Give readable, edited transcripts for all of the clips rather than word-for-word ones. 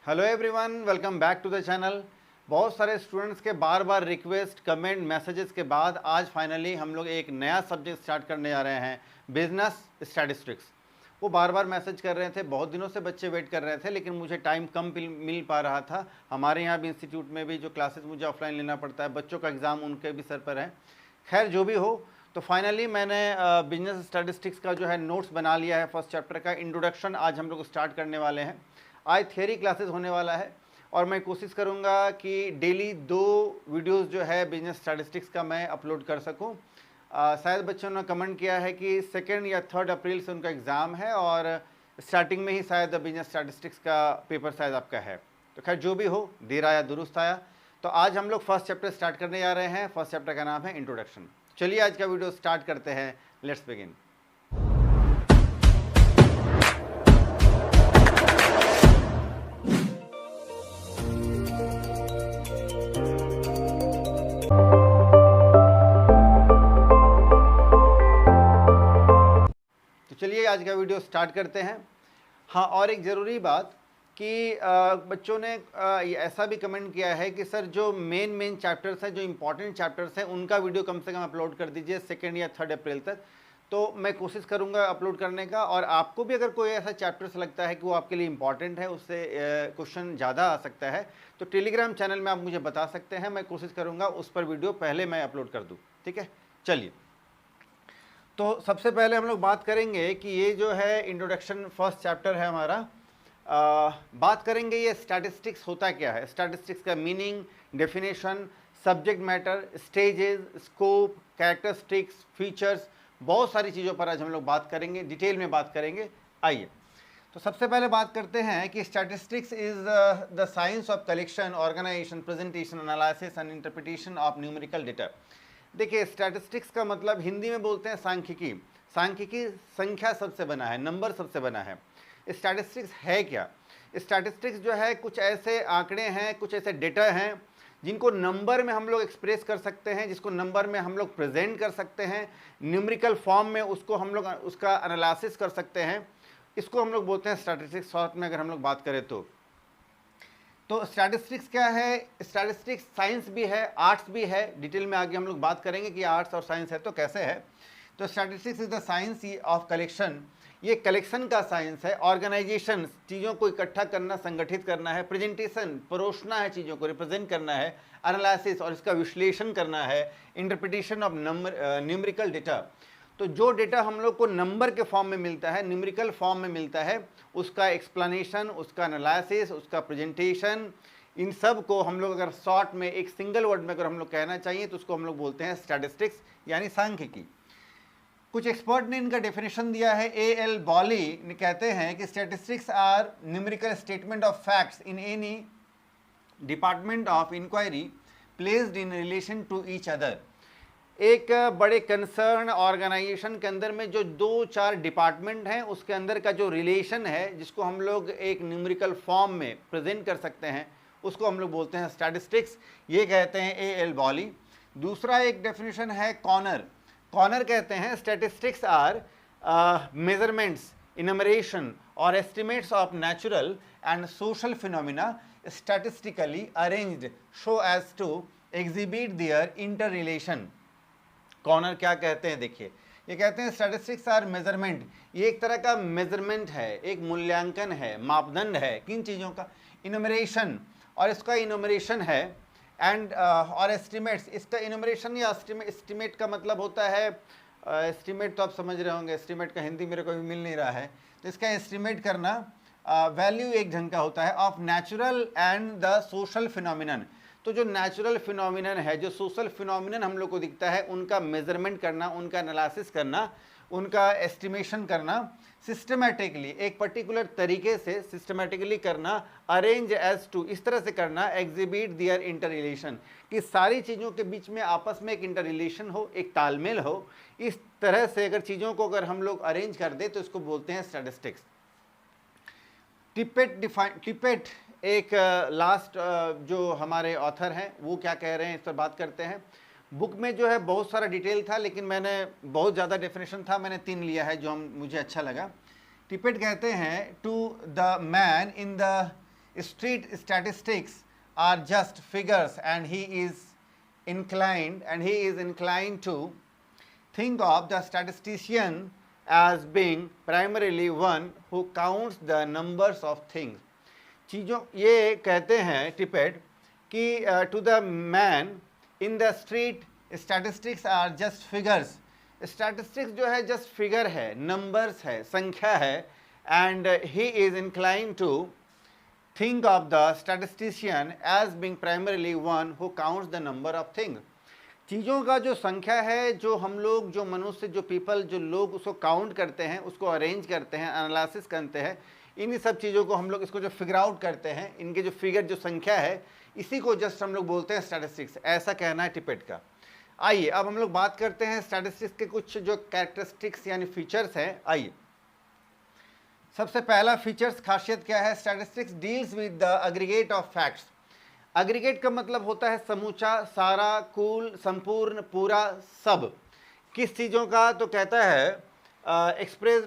Hello everyone, welcome back to the channel. बहुत सारे students के बार बार रिक्वेस्ट, कमेंट, मैसेजेस के बाद आज फाइनली हम लोग एक नया सब्जेक्ट स्टार्ट करने जा रहे हैं, बिजनेस स्टैटिस्टिक्स। वो बार बार मैसेज कर रहे थे, बहुत दिनों से बच्चे वेट कर रहे थे, लेकिन मुझे टाइम कम मिल पा रहा था। हमारे यहाँ भी इंस्टीट्यूट में भी जो क्लासेस मुझे ऑफलाइन लेना पड़ता है, बच्चों का एग्ज़ाम उनके भी सर पर है। खैर जो भी हो, तो फाइनली मैंने बिजनेस स्टैटिस्टिक्स का जो है नोट्स बना लिया है। फर्स्ट चैप्टर का इंट्रोडक्शन आज हम लोग स्टार्ट करने वाले हैं। आज थियरी क्लासेस होने वाला है और मैं कोशिश करूंगा कि डेली 2 वीडियोस जो है बिजनेस स्टैटिस्टिक्स का मैं अपलोड कर सकूं। शायद बच्चों ने कमेंट किया है कि 2 या 3 अप्रैल से उनका एग्ज़ाम है और स्टार्टिंग में ही शायद बिजनेस स्टैटिस्टिक्स का पेपर शायद आपका है। तो खैर जो भी हो, देर आया दुरुस्त आया। तो आज हम लोग फर्स्ट चैप्टर स्टार्ट करने जा रहे हैं। फर्स्ट चैप्टर का नाम है इंट्रोडक्शन। चलिए आज का वीडियो स्टार्ट करते हैं। Let's begin. चलिए आज का वीडियो स्टार्ट करते हैं। हाँ, और एक ज़रूरी बात कि बच्चों ने ऐसा भी कमेंट किया है कि सर जो मेन चैप्टर्स हैं, जो इम्पोर्टेंट चैप्टर्स हैं, उनका वीडियो कम से कम अपलोड कर दीजिए 2 या 3 अप्रैल तक। तो मैं कोशिश करूंगा अपलोड करने का। और आपको भी अगर कोई ऐसा चैप्टर्स लगता है कि वो आपके लिए इम्पॉर्टेंट है, उससे क्वेश्चन ज़्यादा आ सकता है, तो टेलीग्राम चैनल में आप मुझे बता सकते हैं। मैं कोशिश करूँगा उस पर वीडियो पहले मैं अपलोड कर दूँ। ठीक है, चलिए। तो सबसे पहले हम लोग बात करेंगे कि ये जो है इंट्रोडक्शन फर्स्ट चैप्टर है हमारा। बात करेंगे ये स्टैटिस्टिक्स होता क्या है, स्टैटिस्टिक्स का meaning, definition, subject matter, stages, scope, characteristics, features, बहुत सारी चीज़ों पर आज हम लोग बात करेंगे, डिटेल में बात करेंगे। आइए, तो सबसे पहले बात करते हैं कि statistics is the science of collection, organisation, presentation, analysis and interpretation of numerical data. देखिए, स्टैटिस्टिक्स का मतलब हिंदी में बोलते हैं सांख्यिकी। सांख्यिकी संख्या सबसे बना है, नंबर सबसे बना है। स्टैटिस्टिक्स है क्या? स्टैटिस्टिक्स जो है कुछ ऐसे आंकड़े हैं, कुछ ऐसे डेटा हैं जिनको नंबर में हम लोग एक्सप्रेस कर सकते हैं, जिसको नंबर में हम लोग प्रेजेंट कर सकते हैं, न्यूमेरिकल फॉर्म में उसको हम लोग उसका एनालिसिस कर सकते हैं। इसको हम लोग बोलते हैं स्टैटिस्टिक्स। शॉर्ट में अगर हम लोग बात करें तो स्टैटिस्टिक्स क्या है? स्टैटिस्टिक्स साइंस भी है, आर्ट्स भी है। डिटेल में आगे हम लोग बात करेंगे कि आर्ट्स और साइंस है तो कैसे है। तो statistics is the science of collection. ये कलेक्शन का साइंस है। ऑर्गेनाइजेशन, चीज़ों को इकट्ठा करना, संगठित करना है। प्रेजेंटेशन, परोसना है, चीज़ों को रिप्रेजेंट करना है। एनालिसिस, और इसका विश्लेषण करना है। इंटरप्रिटेशन ऑफ न्यूमेरिकल डेटा, तो जो डेटा हम लोग को नंबर के फॉर्म में मिलता है, न्यूमेरिकल फॉर्म में मिलता है, उसका एक्सप्लेनेशन, उसका एनालिसिस, उसका प्रेजेंटेशन, इन सब को हम लोग अगर शॉर्ट में एक सिंगल वर्ड में अगर हम लोग कहना चाहिए तो उसको हम लोग बोलते हैं स्टैटिस्टिक्स, यानी सांख्यिकी। कुछ एक्सपर्ट ने इनका डेफिनेशन दिया है। A.L. बॉली ने कहते हैं कि statistics are numerical statement of facts in any department of enquiry placed in relation to each other. एक बड़े कंसर्न ऑर्गेनाइजेशन के अंदर में जो 2-4 डिपार्टमेंट हैं, उसके अंदर का जो रिलेशन है, जिसको हम लोग एक न्यूमेरिकल फॉर्म में प्रेजेंट कर सकते हैं, उसको हम लोग बोलते हैं स्टैटिस्टिक्स। ये कहते हैं A.L. बॉली। दूसरा एक डेफिनेशन है कॉर्नर। कॉर्नर कहते हैं स्टैटिस्टिक्स आर मेजरमेंट्स, इनमरेशन और estimates of natural and social phenomena statistically arranged so as to exhibit their interrelation. Connor क्या कहते हैं? देखिए, ये कहते हैं स्टैटिस्टिक्स आर मेजरमेंट। ये एक तरह का मेजरमेंट है, एक मूल्यांकन है, मापदंड है। किन चीज़ों का? इनमरेशन, और इसका इनमरेशन है, एंड और एस्टिमेट्स। इसका इनमरेशन या एस्टिमेट का मतलब होता है, एस्टिमेट तो आप समझ रहे होंगे, एस्टिमेट का हिंदी मेरे को भी मिल नहीं रहा है, तो इसका एस्टिमेट करना, वैल्यू एक ढंग का होता है of natural and the social phenomenon. तो जो नेचुरल फिनोमिनन है, जो सोशल फिनोमिनन हम लोग को दिखता है, उनका मेजरमेंट करना, उनका एनालिसिस करना, उनका एस्टिमेशन करना, सिस्टमेटिकली एक पर्टिकुलर तरीके से सिस्टमेटिकली करना, अरेंज एज टू, इस तरह से करना, एग्जिबिट दियर इंटर रिलेशन, कि सारी चीज़ों के बीच में आपस में एक इंटर रिलेशन हो, एक तालमेल हो। इस तरह से अगर चीज़ों को अगर हम लोग अरेंज कर दे तो इसको बोलते हैं स्टैटिस्टिक्स। टिपेट एक लास्ट जो हमारे ऑथर हैं वो क्या कह रहे हैं, इस पर बात करते हैं। बुक में जो है बहुत सारा डिटेल था, लेकिन मैंने बहुत ज़्यादा डेफिनेशन था, मैंने 3 लिया है जो मुझे अच्छा लगा। टिपेट कहते हैं to the man in the street statistics are just figures, and he is inclined to think of the statistician as being primarily one who counts the numbers of things. चीज़ों ये कहते हैं टिपेट कि to the man in the street statistics are just figures. Statistics जो है just figure है, numbers है, संख्या है, and he is incline to think of the statistician as being primarily one who counts the number of things. चीज़ों का जो संख्या है, जो हम लोग, जो मनुष्य, जो पीपल, जो लोग उसको काउंट करते हैं, उसको अरेंज करते हैं, एनालिसिस करते हैं, इन्हीं सब चीज़ों को हम लोग इसको जो फिगर आउट करते हैं, इनके जो फिगर, जो संख्या है, इसी को जस्ट हम लोग बोलते हैं स्टैटिस्टिक्स. ऐसा कहना है टिपेट का. आइए अब हम लोग बात करते हैं स्टैटिस्टिक्स के कुछ जो कैरेक्टरिस्टिक्स यानी फीचर्स हैं. आइए, सबसे पहला फीचर्स, खासियत क्या है? Statistics deals with the aggregate of facts. Aggregate का मतलब होता है समूचा, सारा, कुल, संपूर्ण, पूरा, सब. किस चीज़ों का? तो कहता है एक्सप्रेस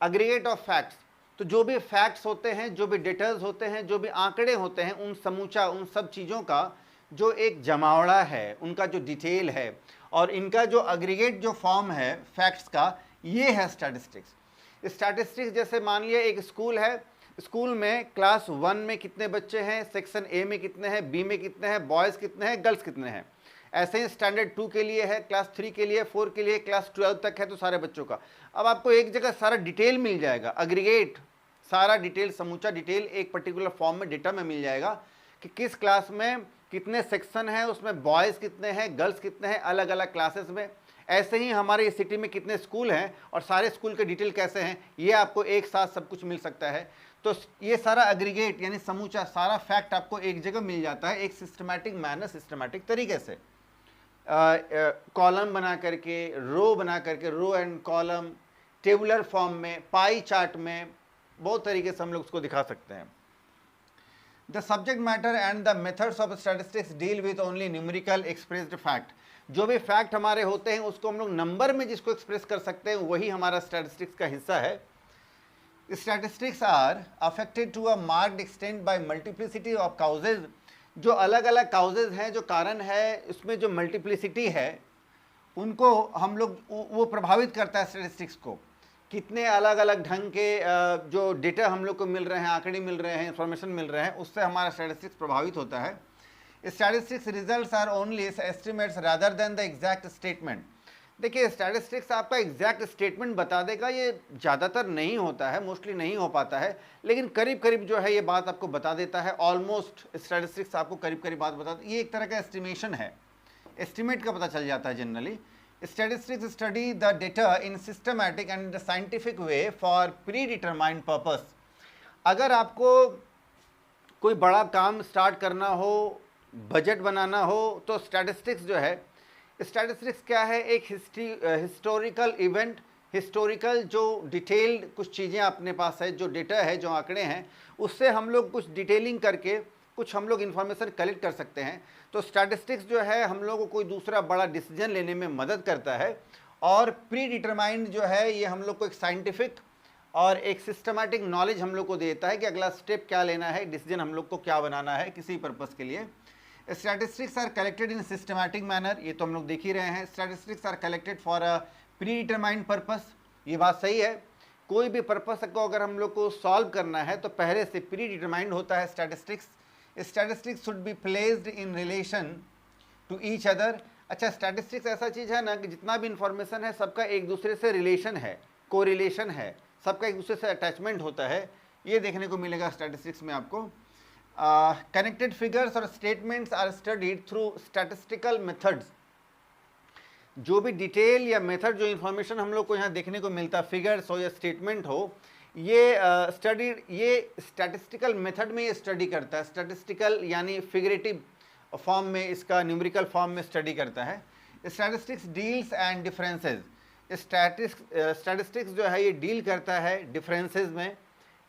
एग्रीगेट ऑफ फैक्ट्स. तो जो भी फैक्ट्स होते हैं, जो भी डेटाज होते हैं, जो भी आंकड़े होते हैं, उन समूचा, उन सब चीज़ों का जो एक जमावड़ा है, उनका जो डिटेल है, और इनका जो एग्रीगेट जो फॉर्म है फैक्ट्स का, ये है स्टैटिस्टिक्स. स्टैटिस्टिक्स जैसे मान लिया एक स्कूल है, स्कूल में क्लास 1 में कितने बच्चे हैं, सेक्शन ए में कितने हैं, बी में कितने हैं, बॉयज़ कितने हैं, गर्ल्स कितने हैं. ऐसे ही स्टैंडर्ड 2 के लिए है, क्लास 3 के लिए, 4 के लिए, क्लास 12 तक है, तो सारे बच्चों का. अब आपको एक जगह सारा डिटेल मिल जाएगा, एग्रीगेट, सारा डिटेल, समूचा डिटेल एक पर्टिकुलर फॉर्म में, डेटा में मिल जाएगा कि किस क्लास में कितने सेक्शन हैं, उसमें बॉयज़ कितने हैं, गर्ल्स कितने हैं, अलग अलग क्लासेस में. ऐसे ही हमारे इस सिटी में कितने स्कूल हैं और सारे स्कूल के डिटेल कैसे हैं, ये आपको एक साथ सब कुछ मिल सकता है. तो ये सारा एग्रीगेट यानी समूचा, सारा फैक्ट आपको एक जगह मिल जाता है एक सिस्टमैटिक मैनर, सिस्टमैटिक तरीके से, कॉलम बना करके, रो बना करके, row and column, tabular form में, पाई चार्ट में, बहुत तरीके से हम लोग उसको दिखा सकते हैं. The subject matter and the methods of statistics deal with only numerical expressed fact. जो भी फैक्ट हमारे होते हैं उसको हम लोग नंबर में जिसको एक्सप्रेस कर सकते हैं, वही हमारा स्टैटिस्टिक्स का हिस्सा है. Statistics are affected to a marked extent by multiplicity of causes. जो अलग अलग काउजेज हैं, जो कारण है, उसमें जो मल्टीप्लिसिटी है, उनको हम लोग, वो प्रभावित करता है स्टैटिस्टिक्स को. कितने अलग अलग ढंग के जो डेटा हम लोग को मिल रहे हैं, आंकड़े मिल रहे हैं, इंफॉर्मेशन मिल रहे हैं, उससे हमारा स्टैटिस्टिक्स प्रभावित होता है. Statistics results are only estimates rather than the exact statement. देखिए, स्टैटिस्टिक्स आपका एग्जैक्ट स्टेटमेंट बता देगा, ये ज़्यादातर नहीं होता है, मोस्टली नहीं हो पाता है, लेकिन करीब करीब जो है ये बात आपको बता देता है. ऑलमोस्ट स्टैटिस्टिक्स आपको करीब करीब बात बता, ये एक तरह का एस्टिमेशन है, एस्टिमेट का पता चल जाता है generally. Statistics study the data in systematic and scientific way for predetermined purpose. अगर आपको कोई बड़ा काम स्टार्ट करना हो, बजट बनाना हो, तो स्टैटिस्टिक्स जो है, स्टैटिस्टिक्स क्या है? एक हिस्टोरिकल इवेंट, हिस्टोरिकल जो डिटेल्ड कुछ चीज़ें अपने पास है, जो डेटा है, जो आंकड़े हैं, उससे हम लोग कुछ डिटेलिंग करके कुछ हम लोग इन्फॉर्मेशन कलेक्ट कर सकते हैं. तो स्टैटिस्टिक्स जो है हम लोग को कोई दूसरा बड़ा डिसीजन लेने में मदद करता है. और प्री डिटरमाइंड जो है, ये हम लोग को एक साइंटिफिक और एक सिस्टमैटिक नॉलेज हम लोग को देता है कि अगला स्टेप क्या लेना है, डिसीजन हम लोग को क्या बनाना है किसी पर्पज़ के लिए. Statistics are collected in systematic manner, ये तो हम लोग देख ही रहे हैं. Statistics are collected for a predetermined purpose. ये बात सही है. कोई भी पर्पस को अगर हम लोग को सॉल्व करना है तो पहले से प्री डिटरमाइंड होता है statistics. Statistics should be placed in relation to each other. अच्छा, स्टैटिस्टिक्स ऐसा चीज़ है ना कि जितना भी इंफॉर्मेशन है सबका एक दूसरे से रिलेशन है, कोरिलेशन है, सबका एक दूसरे से अटैचमेंट होता है. ये देखने को मिलेगा स्टैटिस्टिक्स में आपको. कनेक्टेड फिगर्स और statements are studied through statistical methods. जो भी डिटेल या मेथड, जो इन्फॉर्मेशन हम लोग को यहाँ देखने को मिलता है, फिगर्स हो या स्टेटमेंट हो, ये स्टडी, ये स्टैटिस्टिकल मेथड में ये स्टडी करता है. स्टैटिस्टिकल यानी फिगरेटिव फॉर्म में, इसका न्यूमेरिकल फॉर्म में स्टडी करता है. Statistics deals and differences. Statistics जो है ये डील करता है डिफरेंसेस में,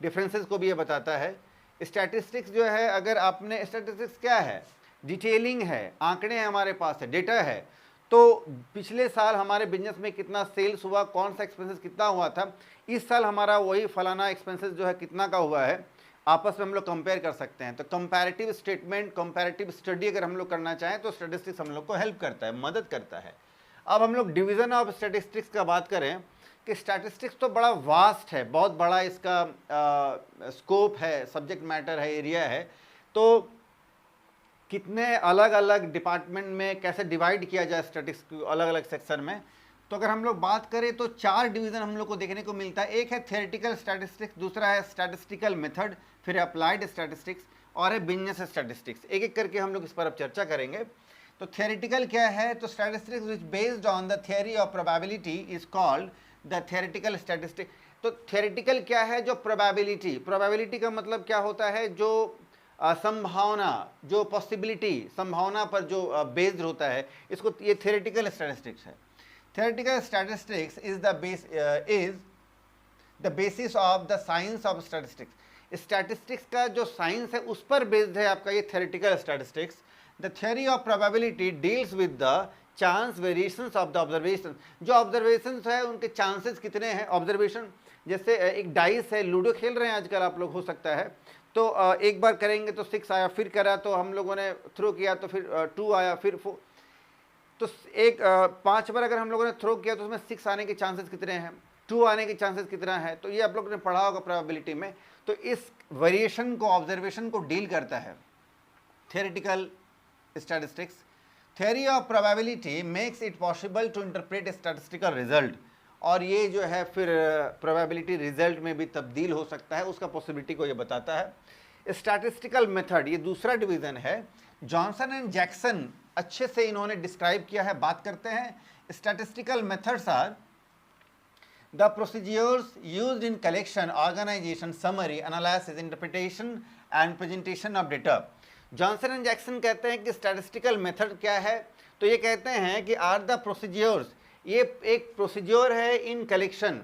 डिफरेंसेस को भी ये बताता है. स्टैटिस्टिक्स जो है, अगर आपने, स्टैटिस्टिक्स क्या है? डिटेलिंग है, आंकड़े हैं हमारे पास, है डेटा है. तो पिछले साल हमारे बिजनेस में कितना सेल्स हुआ, कौन सा एक्सपेंसेस कितना हुआ था, इस साल हमारा वही फलाना एक्सपेंसेस जो है कितना का हुआ है, आपस में हम लोग कंपेयर कर सकते हैं। तो कंपैरेटिव स्टेटमेंट, कंपैरेटिव स्टडी अगर हम लोग करना चाहें तो स्टैटिस्टिक्स हम लोग को हेल्प करता है, मदद करता है। अब हम लोग डिवीज़न ऑफ स्टैटिस्टिक्स का बात करें कि स्टैटिस्टिक्स तो बड़ा वास्ट है, बहुत बड़ा इसका स्कोप है, सब्जेक्ट मैटर है, एरिया है। तो कितने अलग अलग डिपार्टमेंट में कैसे डिवाइड किया जाए स्टैटिस्टिक्स को अलग अलग सेक्शन में, तो अगर हम लोग बात करें तो 4 डिवीज़न हम लोग को देखने को मिलता है। एक है थियोरेटिकल स्टैटिस्टिक्स, दूसरा है स्टैटिस्टिकल मेथड, फिर अप्लाइड स्टैटिस्टिक्स और है बिजनेस स्टैटिस्टिक्स। एक एक करके हम लोग इस पर अब चर्चा करेंगे। तो थियोरेटिकल क्या है? तो statistics which based on the theory of probability is called the theoretical statistics. तो थियोरेटिकल क्या है? जो प्रोबेबिलिटी, प्रोबेबिलिटी का मतलब क्या होता है? जो संभावना, जो पॉसिबिलिटी, संभावना पर जो बेस्ड होता है, इसको ये थियोरेटिकल स्टैटिस्टिक्स है। Theoretical statistics is the basis of the science of statistics. Statistics का जो साइंस है उस पर बेस्ड है आपका ये theoretical statistics. The theory of probability deals with the chance variations of the observations. जो observations है उनके chances कितने हैं observation, जैसे एक डाइस है, लूडो खेल रहे हैं आजकल आप लोग, हो सकता है तो एक बार करेंगे तो 6 आया, फिर करा तो हम लोगों ने थ्रो किया तो फिर 2 आया, फिर 4, तो एक 5 बार अगर हम लोगों ने थ्रो किया तो उसमें 6 आने के चांसेस कितने हैं, 2 आने के चांसेस कितना है, तो ये आप लोगों ने पढ़ा होगा प्रोबेबिलिटी में। तो इस वेरिएशन को, ऑब्जर्वेशन को डील करता है theoretical statistics. Theory of probability makes it possible to interpret statistical result, और ये जो है फिर प्रोबेबिलिटी रिजल्ट में भी तब्दील हो सकता है, उसका पॉसिबिलिटी को ये बताता है। स्टैटिस्टिकल मेथड ये दूसरा डिवीज़न है। जॉनसन एंड जैक्सन अच्छे से इन्होंने डिस्क्राइब किया है, बात करते हैं। Statistical methods are the procedures used in collection, organisation, summary, analysis, interpretation and presentation of data. Johnson and Jackson कहते हैं कि स्टैटिस्टिकल मेथड क्या है, तो ये कहते हैं कि आर द प्रोसीजर्स, ये एक प्रोसीजर है इन कलेक्शन।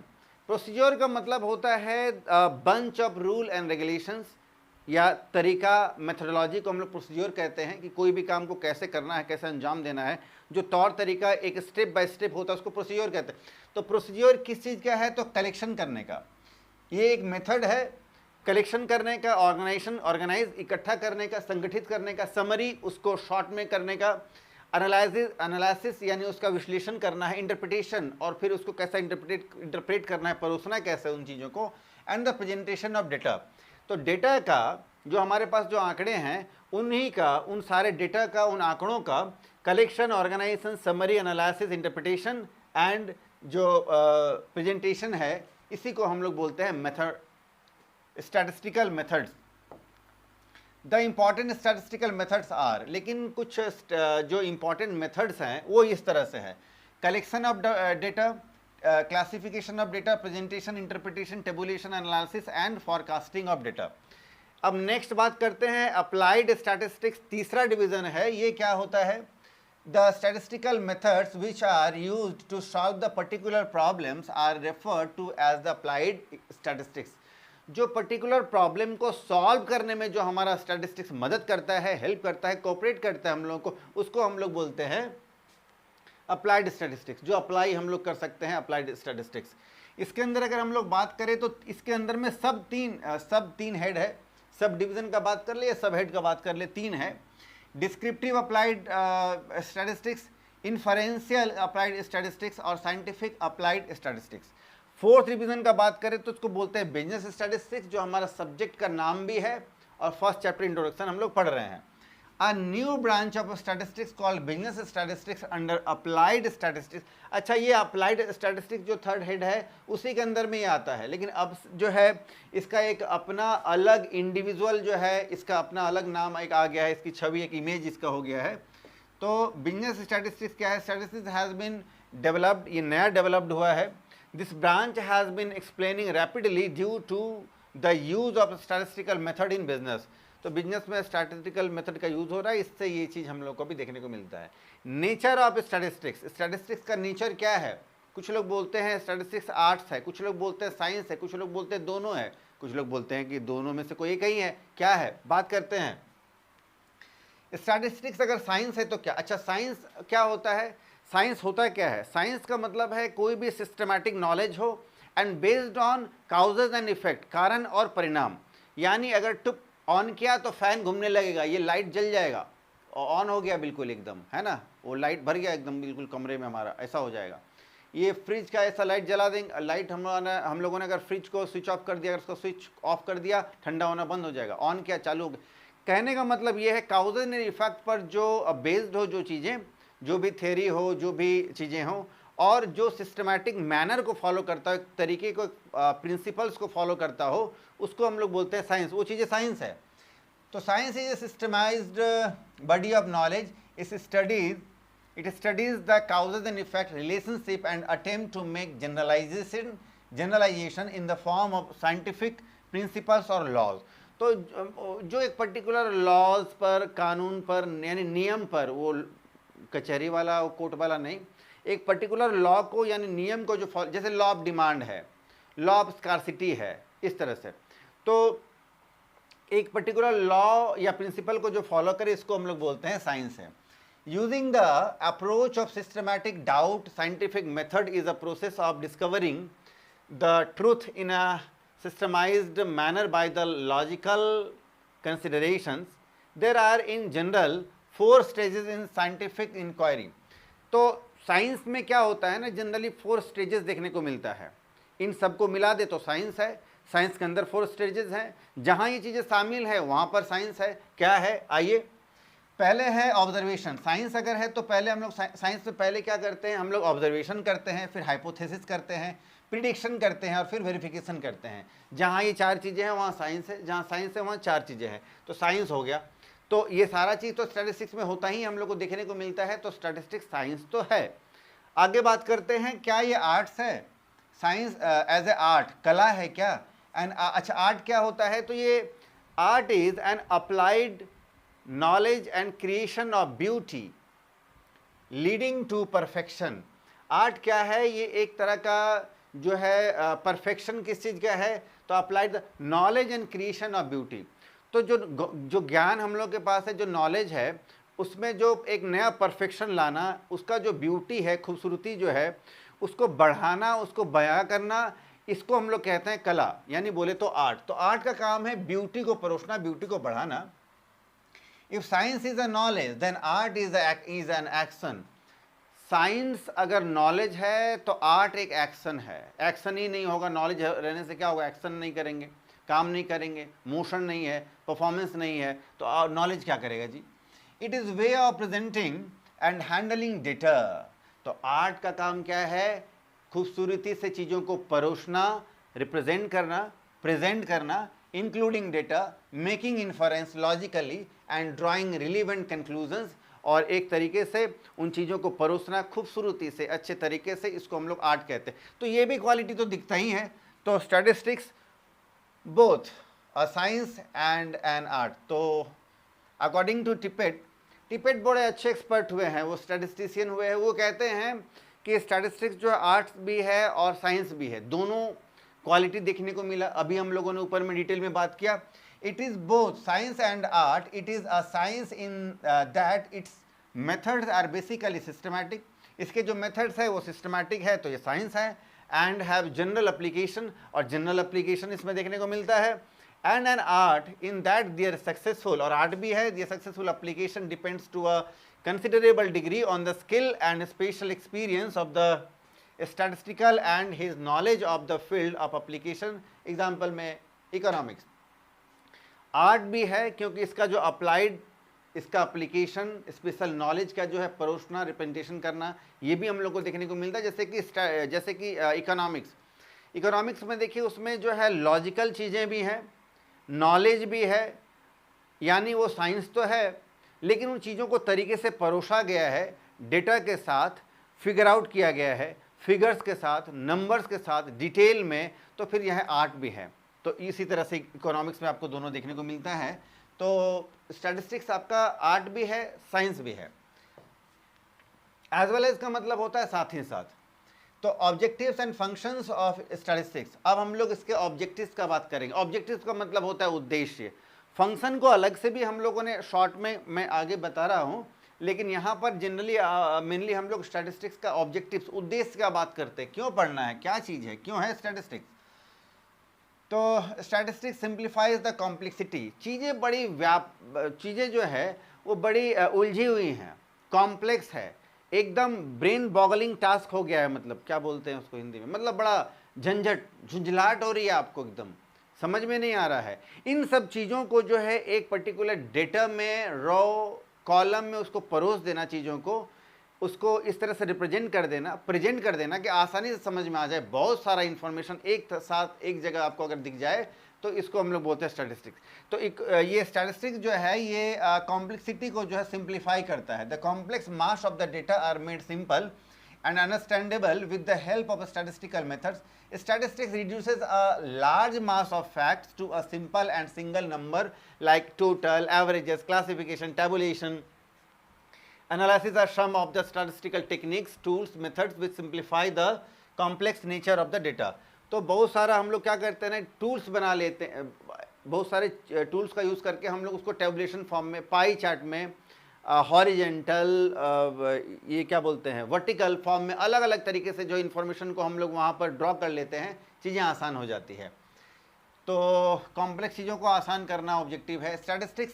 प्रोसीजर का मतलब होता है bunch of rule and regulations, या तरीका, मेथोडोलॉजी को हम लोग प्रोसीजर कहते हैं कि कोई भी काम को कैसे करना है, कैसे अंजाम देना है, जो तौर तरीका एक स्टेप बाय स्टेप होता है उसको प्रोसीजर कहते हैं। तो प्रोसीजर किस चीज़ का है? तो कलेक्शन करने का, ये एक मेथड है कलेक्शन करने का, ऑर्गेनाइज इकट्ठा करने का, संगठित करने का, समरी उसको शॉर्ट में करने का, एनालिसिस यानी उसका विश्लेषण करना है, इंटरप्रिटेशन और फिर उसको कैसा इंटरप्रेट करना है, परोसना कैसे उन चीज़ों को, and the presentation of data. तो डेटा का जो हमारे पास जो आंकड़े हैं उन्हीं का, उन सारे डेटा का, उन आंकड़ों का collection, organisation, summary, analysis, interpretation and जो प्रेजेंटेशन है, इसी को हम लोग बोलते हैं method, statistical methods. The important statistical methods are, लेकिन कुछ जो इम्पॉर्टेंट मेथड्स हैं वो इस तरह से है। Collection of data, classification of data, presentation, interpretation, tabulation, analysis and forecasting of data. अब नेक्स्ट बात करते हैं अप्लाइड स्टैटिस्टिक्स, तीसरा डिवीजन है। ये क्या होता है? The statistical methods which are used to solve the particular problems are referred to as the applied statistics. जो पर्टिकुलर प्रॉब्लम को सॉल्व करने में जो हमारा स्टैटिस्टिक्स मदद करता है, हेल्प करता है, कोऑपरेट करता है हम लोगों को, उसको हम लोग बोलते हैं अप्लाइड स्टैटिस्टिक्स। जो अप्लाई हम लोग कर सकते हैं अप्लाइड स्टैटिस्टिक्स। इसके अंदर अगर हम लोग बात करें तो इसके अंदर में सब तीन हेड है। सब डिवीजन का बात कर ले या सब हेड का बात कर ले, 3 है। Descriptive applied statistics, inferential applied statistics और scientific applied statistics. 4th revision का बात करें तो उसको बोलते हैं बिजनेस स्टैटिस्टिक्स, जो हमारा सब्जेक्ट का नाम भी है और फर्स्ट चैप्टर इंट्रोडक्शन हम लोग पढ़ रहे हैं। A new branch of statistics called business statistics under applied statistics। अच्छा, ये applied statistics जो 3rd हेड है उसी के अंदर में ये आता है, लेकिन अब जो है इसका एक अपना अलग इंडिविजुअल जो है, इसका अपना अलग नाम एक आ गया है, इसकी छवि, एक इमेज इसका हो गया है। तो बिजनेस स्टैटिस्टिक्स क्या है? स्टैटिस्टिक्स हैज़ बीन डेवलप्ड, ये नया डेवलप्ड हुआ है। This branch has been explaining rapidly due to the use of statistical method in business. तो बिजनेस में स्टैटिस्टिकल मेथड का यूज़ हो रहा है, इससे ये चीज़ हम लोग को भी देखने को मिलता है। नेचर ऑफ स्टैटिस्टिक्स, स्टैटिस्टिक्स का नेचर क्या है? कुछ लोग बोलते हैं स्टैटिस्टिक्स आर्ट्स है, कुछ लोग बोलते हैं साइंस है, कुछ लोग बोलते हैं दोनों है, कुछ लोग बोलते हैं कि दोनों में से कोई एक ही है। क्या है? बात करते हैं। स्टैटिस्टिक्स अगर साइंस है तो क्या? अच्छा, साइंस क्या होता है? साइंस होता क्या है? साइंस का मतलब है कोई भी सिस्टमैटिक नॉलेज हो and based on causes and effect, कारण और परिणाम। यानी अगर टुप ऑन किया तो फैन घूमने लगेगा, ये लाइट जल जाएगा और ऑन हो गया बिल्कुल एकदम, है ना, वो लाइट भर गया एकदम बिल्कुल कमरे में हमारा, ऐसा हो जाएगा। ये फ्रिज का ऐसा लाइट जला देंगे, लाइट हम लोगों ने अगर फ्रिज को स्विच ऑफ कर दिया, अगर उसको स्विच ऑफ कर दिया, ठंडा होना बंद हो जाएगा, ऑन किया चालू हो गया। कहने का मतलब ये है काउज एंड इफेक्ट पर जो बेस्ड हो, जो चीज़ें, जो भी थ्योरी हो, जो भी चीज़ें हों, और जो सिस्टमैटिक मैनर को फॉलो करता हो, तरीके को, प्रिंसिपल्स को फॉलो करता हो, उसको हम लोग बोलते हैं साइंस। वो चीज़ें साइंस है। तो science is a systemised body of knowledge, it studies the causes and effect relationship and attempt to make generalization in the form of scientific principles or laws। तो जो एक पर्टिकुलर लॉज पर, कानून पर, यानी नियम पर, वो कचहरी वाला, वो कोर्ट वाला नहीं, एक पर्टिकुलर लॉ को यानी नियम को जो जैसे लॉ ऑफ डिमांड है, लॉ ऑफ स्कार्सिटी है, इस तरह से, तो एक पर्टिकुलर लॉ या प्रिंसिपल को जो फॉलो करे, इसको हम लोग बोलते हैं साइंस है। Using the approach of systematic doubt, scientific method is a process of discovering the truth in a systemized manner by the logical considerations. There are in general 4 stages in scientific inquiry। तो science में क्या होता है ना, generally 4 stages देखने को मिलता है। इन सबको मिला दे तो साइंस है। साइंस के अंदर 4 स्टेजेस हैं, जहाँ ये चीज़ें शामिल है वहाँ पर साइंस है। क्या है, आइए। पहले है ऑब्जर्वेशन। साइंस अगर है तो पहले हम लोग साइंस में पहले क्या करते हैं, हम लोग ऑब्जर्वेशन करते हैं, फिर हाइपोथेसिस करते हैं, प्रिडिक्शन करते हैं और फिर वेरिफिकेशन करते हैं। जहाँ ये 4 चीज़ें हैं वहाँ साइंस है, जहाँ साइंस है वहाँ 4 चीज़ें हैं, तो साइंस हो गया। तो ये सारा चीज़ तो स्टैटिस्टिक्स में होता ही हम लोग को देखने को मिलता है, तो स्टैटिस्टिक्स साइंस तो है। आगे बात करते हैं, क्या ये आर्ट्स है? साइंस एज ए आर्ट, कला है क्या? एंड अच्छा, आर्ट क्या होता है? तो ये art is an applied knowledge and creation of beauty leading to perfection। Art क्या है? ये एक तरह का जो है परफेक्शन किस चीज़ का है? तो applied knowledge and creation of beauty. तो जो ज्ञान हम लोग के पास है, जो नॉलेज है, उसमें जो एक नया परफेक्शन लाना, उसका जो ब्यूटी है, खूबसूरती जो है, उसको बढ़ाना, उसको बयां करना, इसको हम लोग कहते हैं कला, यानी बोले तो आर्ट। तो आर्ट का काम है ब्यूटी को परोसना, ब्यूटी को बढ़ाना। If science is a knowledge, then art is an action। Science अगर नॉलेज है तो आर्ट एक एक्शन है। एक्शन ही नहीं होगा, नॉलेज रहने से क्या होगा? एक्शन नहीं करेंगे, काम नहीं करेंगे, मोशन नहीं है, परफॉर्मेंस नहीं है, तो नॉलेज क्या करेगा जी? It is way of presenting and handling data. तो आर्ट का काम क्या है? खूबसूरती से चीज़ों को परोसना, रिप्रेजेंट करना, प्रेजेंट करना, including data, making inference logically and drawing relevant conclusions, और एक तरीके से उन चीज़ों को परोसना खूबसूरती से, अच्छे तरीके से, इसको हम लोग आर्ट कहते हैं। तो ये भी क्वालिटी तो दिखता ही है। तो statistics both a science and an art. तो अकॉर्डिंग टू टिपेट बड़े अच्छे एक्सपर्ट हुए हैं, वो स्टैटिस्टिशियन हुए हैं, वो कहते हैं कि स्टैटिस्टिक्स जो है आर्ट्स भी है और साइंस भी है, दोनों क्वालिटी देखने को मिला। अभी हम लोगों ने ऊपर में डिटेल में बात किया। It is both science and art. It is a science in that its methods are basically systematic. इसके जो मेथड्स है वो सिस्टमैटिक है, तो ये साइंस है। एंड हैव जनरल एप्लीकेशन, और जनरल एप्लीकेशन इसमें देखने को मिलता है। And an art in that their successful, और आर्ट भी है, ये successful application depends to a considerable degree on the skill and special experience of the statistical and his knowledge of the field of application. Example में economics. Art भी है क्योंकि इसका जो अप्लाइड, इसका एप्लीकेशन, स्पेशल नॉलेज का जो है परोसना, रिप्रेजेंटेशन करना, ये भी हम लोग को देखने को मिलता है। जैसे कि इकोनॉमिक्स में देखिए, उसमें जो है लॉजिकल चीज़ें भी हैं, नॉलेज भी है, यानी वो साइंस तो है, लेकिन उन चीज़ों को तरीके से परोसा गया है, डेटा के साथ फिगर आउट किया गया है, फिगर्स के साथ, नंबर्स के साथ, डिटेल में, तो फिर यह आर्ट भी है। तो इसी तरह से इकोनॉमिक्स में आपको दोनों देखने को मिलता है। तो स्टैटिस्टिक्स आपका आर्ट भी है, साइंस भी है। एज वेल एज का मतलब होता है साथ ही साथ। तो objectives and functions of statistics. अब हम लोग इसके ऑब्जेक्टिव्स का बात करेंगे। ऑब्जेक्टिव्स का मतलब होता है उद्देश्य। फंक्शन को अलग से भी हम लोगों ने शॉर्ट में मैं आगे बता रहा हूँ, लेकिन यहाँ पर जनरली मेनली हम लोग स्टैटिस्टिक्स का ऑब्जेक्टिव्स, उद्देश्य का बात करते हैं। क्यों पढ़ना है, क्या चीज़ है, क्यों है स्टैटिस्टिक्स? तो स्टैटिस्टिक्स सिंप्लीफाइज द कॉम्प्लेक्सिटी। चीज़ें जो है वो बड़ी उलझी हुई हैं, कॉम्प्लेक्स है, एकदम ब्रेन बॉगलिंग टास्क हो गया है। मतलब क्या बोलते हैं उसको हिंदी में, मतलब बड़ा झंझट झुंझलाहट हो रही है, आपको एकदम समझ में नहीं आ रहा है। इन सब चीज़ों को जो है एक पर्टिकुलर डेटा में, रॉ कॉलम में उसको परोस देना, चीज़ों को उसको इस तरह से रिप्रेजेंट कर देना, प्रेजेंट कर देना कि आसानी से समझ में आ जाए। बहुत सारा इंफॉर्मेशन एक साथ एक जगह आपको अगर दिख जाए तो इसको हम लोग बोलते हैं स्टैटिस्टिक्स। तो ये स्टैटिस्टिक्स जो है ये कॉम्प्लेक्सिटी को जो है सिंप्लीफाई करता है। The complex mass of the data are made simple and understandable with the help of statistical methods. Statistics reduces a large mass of facts to a simple and single number like total, averages, classification, tabulation. Analysis are some of the statistical techniques, tools, methods which simplify the complex nature of the data. तो बहुत सारा हम लोग क्या करते हैं ना, tools बना लेते हैं, बहुत सारे टूल्स का यूज़ करके हम लोग उसको टेबुलेशन फॉर्म में, पाई चार्ट में, हॉरिजेंटल ये क्या बोलते हैं, वर्टिकल फॉर्म में, अलग अलग तरीके से जो इन्फॉर्मेशन को हम लोग वहाँ पर ड्रॉ कर लेते हैं, चीज़ें आसान हो जाती है। तो कॉम्प्लेक्स चीज़ों को आसान करना ऑब्जेक्टिव है। Statistics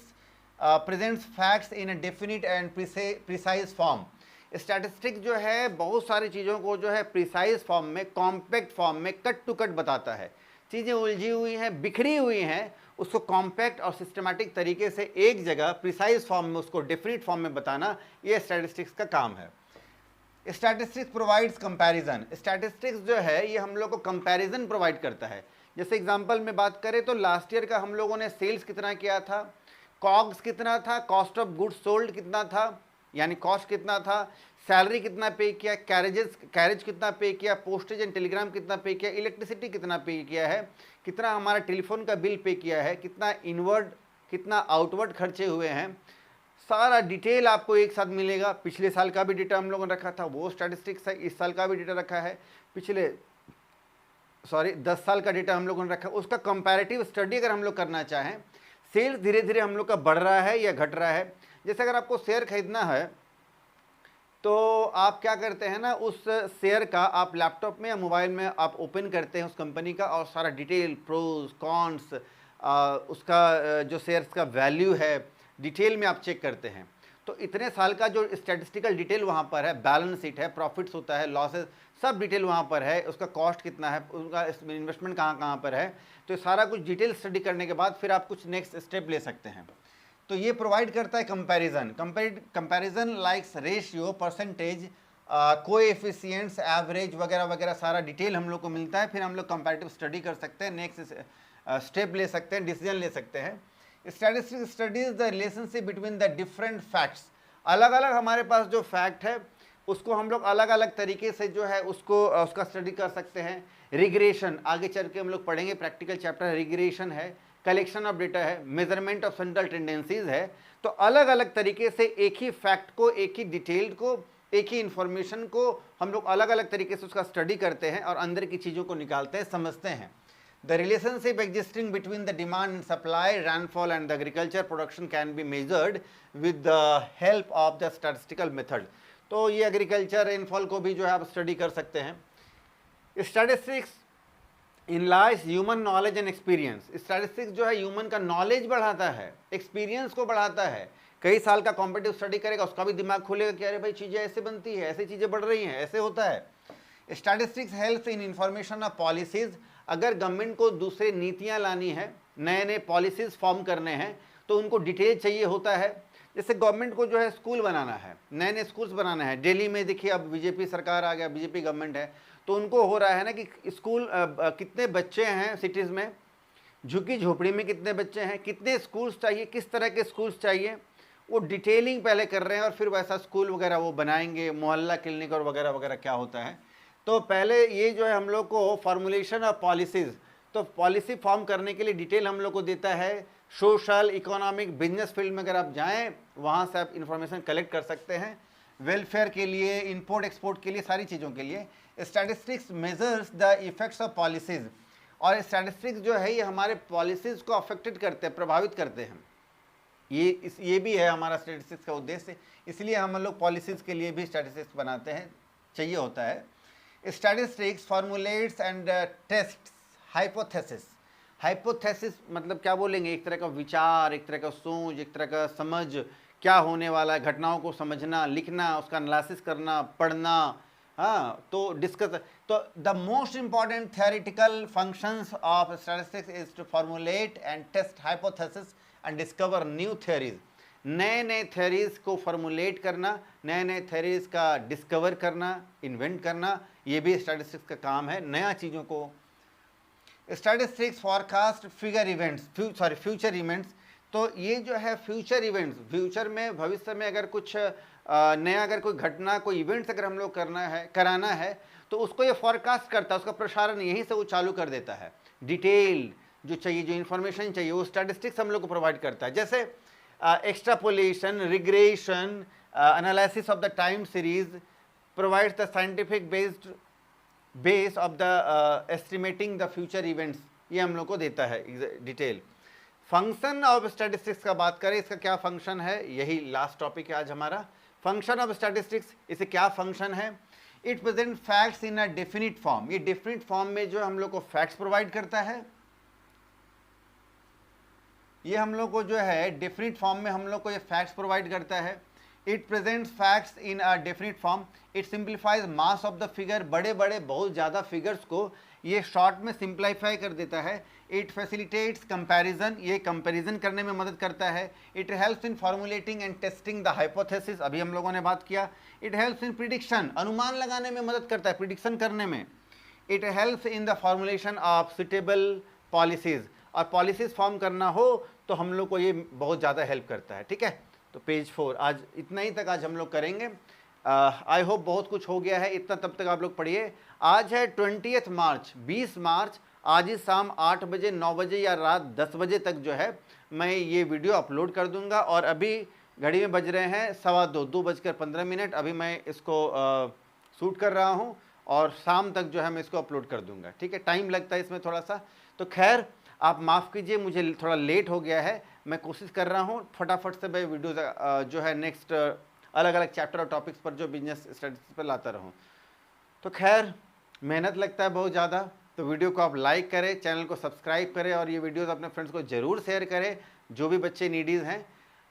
presents facts in a definite and precise form. Statistics जो है बहुत सारी चीज़ों को जो है प्रिसाइज फॉर्म में, कॉम्पैक्ट फॉर्म में, कट टू कट बताता है। चीज़ें उलझी हुई हैं, बिखरी हुई हैं, उसको कॉम्पैक्ट और सिस्टमैटिक तरीके से एक जगह प्रिसाइज फॉर्म में, उसको डेफिनिट फॉर्म में बताना, ये स्टैटिस्टिक्स का काम है। Statistics provides comparison. स्टैटिस्टिक्स जो है ये हम लोग को कंपैरिजन प्रोवाइड करता है। जैसे एग्जांपल में बात करें तो लास्ट ईयर का हम लोगों ने सेल्स कितना किया था, कॉग्स कितना था, कॉस्ट ऑफ गुड्स सोल्ड कितना था, यानी कॉस्ट कितना था, सैलरी कितना पे किया, कैरेज कितना पे किया, पोस्टेज एंड टेलीग्राम कितना पे किया, इलेक्ट्रिसिटी कितना पे किया है, कितना हमारा टेलीफोन का बिल पे किया है, कितना इनवर्ड कितना आउटवर्ड खर्चे हुए हैं, सारा डिटेल आपको एक साथ मिलेगा। पिछले साल का भी डेटा हम लोगों ने रखा था, वो स्टैटिस्टिक्स है। इस साल का भी डेटा रखा है, 10 साल का डेटा हम लोगों ने रखा है। उसका कंपैरेटिव स्टडी अगर हम लोग करना चाहें, सेल्स धीरे धीरे हम लोग का बढ़ रहा है या घट रहा है। जैसे अगर आपको शेयर खरीदना है तो आप क्या करते हैं ना, उस शेयर का आप लैपटॉप में या मोबाइल में आप ओपन करते हैं उस कंपनी का, और सारा डिटेल, प्रोज कॉन्स, उसका जो शेयर्स का वैल्यू है डिटेल में आप चेक करते हैं। तो इतने साल का जो स्टैटिस्टिकल डिटेल वहाँ पर है, बैलेंस शीट है, प्रॉफिट्स होता है, लॉसेस, सब डिटेल वहाँ पर है, उसका कॉस्ट कितना है, उसका इन्वेस्टमेंट कहाँ कहाँ पर है। तो सारा कुछ डिटेल स्टडी करने के बाद फिर आप कुछ नेक्स्ट स्टेप ले सकते हैं। तो ये प्रोवाइड करता है comparison. Comparison likes ratio, percentage, coefficients, average वगैरह वगैरह सारा डिटेल हम लोग को मिलता है। फिर हम लोग कंपैरेटिव स्टडी कर सकते हैं, नेक्स्ट स्टेप ले सकते हैं, डिसीजन ले सकते हैं। Statistics studies the relationship between the different facts. अलग अलग हमारे पास जो फैक्ट है उसको हम लोग अलग अलग तरीके से जो है उसका स्टडी कर सकते हैं। रिग्रेशन आगे चल के हम लोग पढ़ेंगे, प्रैक्टिकल चैप्टर। रिग्रेशन है, कलेक्शन ऑफ डेटा है, मेजरमेंट ऑफ सेंट्रल टेंडेंसीज है। तो अलग अलग तरीके से एक ही फैक्ट को, एक ही डिटेल को, एक ही इंफॉर्मेशन को हम लोग अलग अलग तरीके से उसका स्टडी करते हैं और अंदर की चीज़ों को निकालते हैं, समझते हैं। The relationship existing between the demand and supply, rainfall and the agriculture production can be measured with the help of the statistical method. तो ये एग्रीकल्चर, रेनफॉल को भी जो है आप स्टडी कर सकते हैं। Statistics enlarges human knowledge and experience. Statistics जो है ह्यूमन का नॉलेज बढ़ाता है, एक्सपीरियंस को बढ़ाता है। कई साल का कॉम्पिटिटिव स्टडी करेगा, उसका भी दिमाग खुलेगा कि अरे भाई चीज़ें ऐसे बनती है, ऐसी चीज़ें बढ़ रही हैं, ऐसे होता है। Statistics helps in information of policies. अगर गवर्नमेंट को दूसरे नीतियाँ लानी है, नए नए पॉलिसीज फॉर्म करने हैं, तो उनको डिटेल चाहिए होता है। जैसे गवर्नमेंट को जो है स्कूल बनाना है, नए नए स्कूल्स बनाना है। दिल्ली में देखिए अब बीजेपी सरकार आ गया, बीजेपी गवर्नमेंट है, तो उनको हो रहा है ना कि स्कूल कितने बच्चे हैं सिटीज़ में, झुग्गी झोपड़ी में कितने बच्चे हैं, कितने स्कूल्स चाहिए, किस तरह के स्कूल्स चाहिए, वो डिटेलिंग पहले कर रहे हैं और फिर वैसा स्कूल वगैरह वो बनाएंगे, मोहल्ला क्लिनिक और वगैरह वगैरह क्या होता है। तो पहले ये जो है हम लोग को फॉर्मुलेशन ऑफ पॉलिसीज़, तो पॉलिसी फॉर्म करने के लिए डिटेल हम लोग को देता है। सोशल, इकोनॉमिक, बिजनेस फील्ड में अगर आप जाएँ वहाँ से आप इंफॉर्मेशन कलेक्ट कर सकते हैं, वेलफेयर के लिए, इंपोर्ट एक्सपोर्ट के लिए, सारी चीज़ों के लिए। Statistics measures the effects of policies. और स्टैटिस्टिक्स जो है ये हमारे पॉलिसीज़ को अफेक्टेड करते हैं, प्रभावित करते हैं। ये भी है हमारा स्टैटिस्टिक्स का उद्देश्य, इसलिए हम लोग पॉलिसीज़ के लिए भी स्टैटिस्टिक्स बनाते हैं, चाहिए होता है। Statistics formulates and tests hypothesis. Hypothesis मतलब क्या बोलेंगे, एक तरह का विचार, एक तरह का सोच, एक तरह का समझ, क्या होने वाला है, घटनाओं को समझना, लिखना, उसका एनालिसिस करना, पढ़ना, हाँ, तो डिस्कस। तो the most important theoretical functions of statistics is to formulate and test hypothesis and discover new theories. नए नए थ्योरीज को फॉर्मुलेट करना, नए नए थ्योरीज का डिस्कवर करना, इन्वेंट करना, ये भी स्टैटिस्टिक्स का काम है, नया चीज़ों को। Statistics forecast figure events, future events. तो ये जो है फ्यूचर इवेंट्स, फ्यूचर में, भविष्य में अगर कुछ नया, अगर कोई घटना, कोई इवेंट्स अगर हम लोग कराना है तो उसको ये फॉरकास्ट करता है, उसका प्रसारण यहीं से वो चालू कर देता है। डिटेल जो चाहिए, जो इन्फॉर्मेशन चाहिए, वो स्टैटिस्टिक्स हम लोग को प्रोवाइड करता है। जैसे extrapolation, regression, analysis of the time series provides the scientific base of the estimating the future events, ये हम लोग को देता है डिटेल। फंक्शन ऑफ स्टैटिस्टिक्स का बात करें, इसका क्या फंक्शन है, यही लास्ट टॉपिक है आज हमारा। फंक्शन ऑफ स्टैटिस्टिक्स, इसे क्या फंक्शन है? It present facts in a definite form. ये डेफिनिट फॉर्म में जो हम लोग को फैक्ट्स प्रोवाइड करता है, ये हम लोग को जो है डेफिनिट फॉर्म में हम लोग को ये फैक्ट्स प्रोवाइड करता है। It presents facts in a definite form. It simplifies mass of the figure, बड़े बड़े बहुत ज़्यादा फिगर्स को ये शॉर्ट में सिंप्लीफाई कर देता है। इट फैसिलिटेट्स कंपैरिजन, ये कंपैरिजन करने में मदद करता है। It helps in formulating and testing the hypothesis, अभी हम लोगों ने बात किया। इट हेल्प्स इन प्रिडिक्शन, अनुमान लगाने में मदद करता है, प्रिडिक्शन करने में। It helps in the formulation of suitable policies, और पॉलिसीज़ फॉर्म करना हो तो हम लोग को ये बहुत ज़्यादा हेल्प करता है। ठीक है, तो पेज 4 आज इतना ही तक आज हम लोग करेंगे। आई होप बहुत कुछ हो गया है इतना, तब तक आप लोग पढ़िए। आज है 20 मार्च, 20 मार्च। आज ही शाम 8 बजे, 9 बजे या रात 10 बजे तक जो है मैं ये वीडियो अपलोड कर दूंगा। और अभी घड़ी में बज रहे हैं 2:15, 2:15। अभी मैं इसको शूट कर रहा हूँ और शाम तक जो है मैं इसको अपलोड कर दूंगा। ठीक है, टाइम लगता है इसमें थोड़ा सा, तो खैर आप माफ़ कीजिए, मुझे थोड़ा लेट हो गया है। मैं कोशिश कर रहा हूँ फटाफट से मैं वीडियोज़ जो है नेक्स्ट अलग अलग चैप्टर और टॉपिक्स पर जो बिजनेस स्टडीज़ पर लाता रहूँ। तो खैर मेहनत लगता है बहुत ज़्यादा, तो वीडियो को आप लाइक करें, चैनल को सब्सक्राइब करें और ये वीडियोज़ अपने फ्रेंड्स को ज़रूर शेयर करें, जो भी बच्चे नीडीज़ हैं।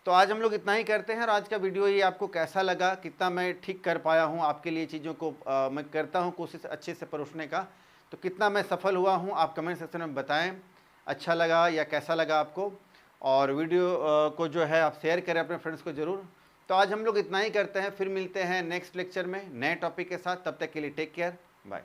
तो आज हम लोग इतना ही करते हैं। और आज का वीडियो ये आपको कैसा लगा, कितना मैं ठीक कर पाया हूँ आपके लिए चीज़ों को, मैं करता हूँ कोशिश अच्छे से परोसने का, तो कितना मैं सफल हुआ हूँ आप कमेंट सेक्शन में बताएं, अच्छा लगा या कैसा लगा आपको। और वीडियो को जो है आप शेयर करें अपने फ्रेंड्स को ज़रूर। तो आज हम लोग इतना ही करते हैं, फिर मिलते हैं नेक्स्ट लेक्चर में नए टॉपिक के साथ। तब तक के लिए टेक केयर, बाय।